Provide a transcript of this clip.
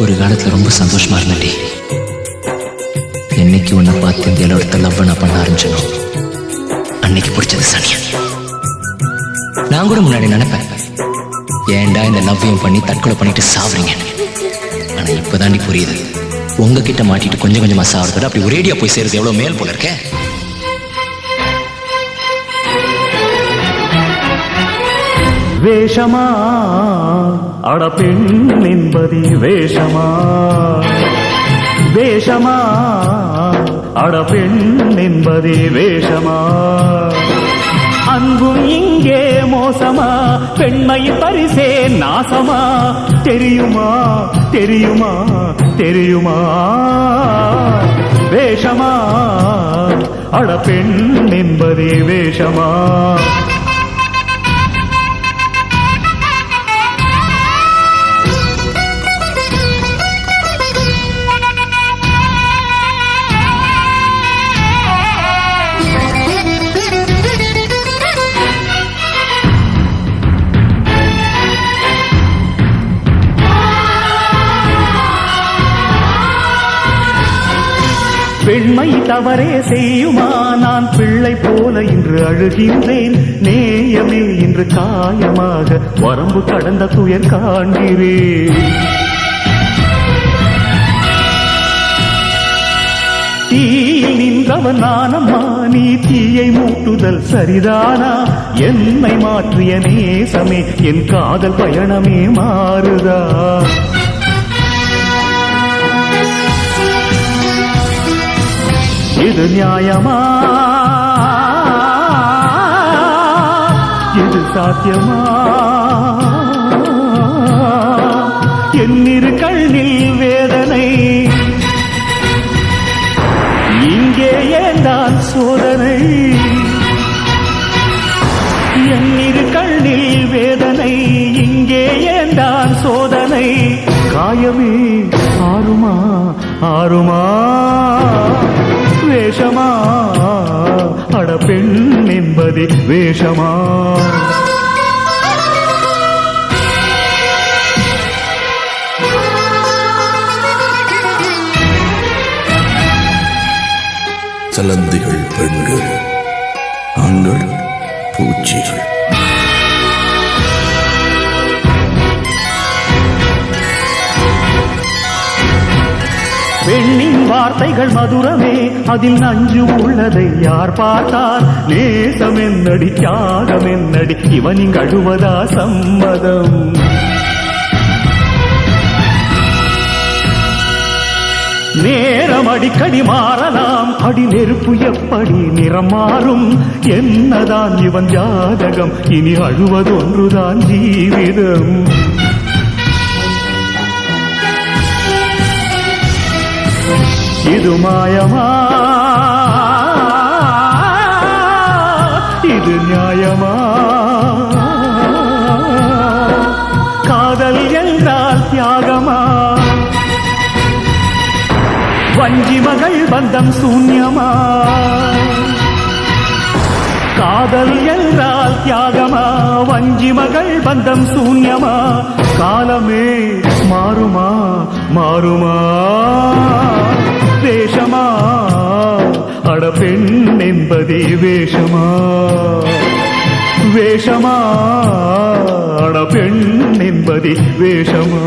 ஒரு காலத்துல ரொம்ப சந்தோஷமா இருந்தேன்டி. என்னைக்கு உன்னை பார்த்து இந்த இடத்த லவ் நான் பண்ண ஆரம்பிச்சனும் அன்னைக்கு பிடிச்சது சனியா. நான் கூட முன்னாடி நினைப்பேன், ஏன்டா இந்த லவ்வையும் பண்ணி தற்கொலை பண்ணிட்டு சாவுறீங்க. ஆனா இப்பதாண்டி புரியுது, உங்ககிட்ட மாட்டிட்டு கொஞ்சம் கொஞ்சமா சாவுறத அப்படி ஒரேடியா போய் சேருது எவ்வளவு மேல் போல இருக்க. வேஷமா அட பெண் என்பதி வேஷமா, வேஷமா அட பெண் என்பதி வேஷமா. அன்பும் இங்கே மோசமா, பெண்மை பரிசே நாசமா. தெரியுமா தெரியுமா தெரியுமா, வேஷமா அட பெண் என்பதே வேஷமா. பெண்மை தவறே செய்யுமா, நான் பிள்ளை போல இன்று அழுகின்றேன். நேயமே இன்று காயமாக வரம்பு கடந்த துயர் காண்கிறேன். தீயில் நின்றவன் நானம்மா, நீ தீயை மூட்டுதல் சரிதானா? என்னை மாற்றிய நேசமே, என் காதல் பயணமே மாறுதா? இது நியாயமா, இது சாத்தியமா? என்னிரு கண்ணில் வேதனை, இங்கே ஏந்தான் சோதனை. என்னிரு கண்ணில் வேதனை, இங்கே ஏந்தான் சோதனை. காயமே ஆறுமா ஆறுமா, வேஷமா அட பெண் என்பது வேஷமா. சலந்திகள் பெண்கள், ஆண்கள் பூச்சிகள். பெண்ணின் வார்த்தைகள் மதுரமே, அதில் நஞ்சு உள்ளதை யார் பார்த்தார்? நேசம் என்னடி தியாகம் என்னடி, இவனின் அழுவதா சம்மதம்? நேரம் அடிக்கடி மாறலாம், அடி நெருப்பு எப்படி நிறம் மாறும்? என்னதான் இவன் ஜாதகம், இனி அழுவதொன்றுதான் ஜீவிதம். இது மாயமா, இது நியாயமா? காதல் என்றால் தியாகமா? வஞ்சி மகள் பந்தம் சூன்யமா? காதல் என்றால் தியாகமா? வஞ்சி மகள் பந்தம் சூன்யமா? காலமே மாறுமா மாறுமா, வேஷமா அட பெண் என்பதே வேஷமா. வேஷமா அட பெண் என்பதே வேஷமா.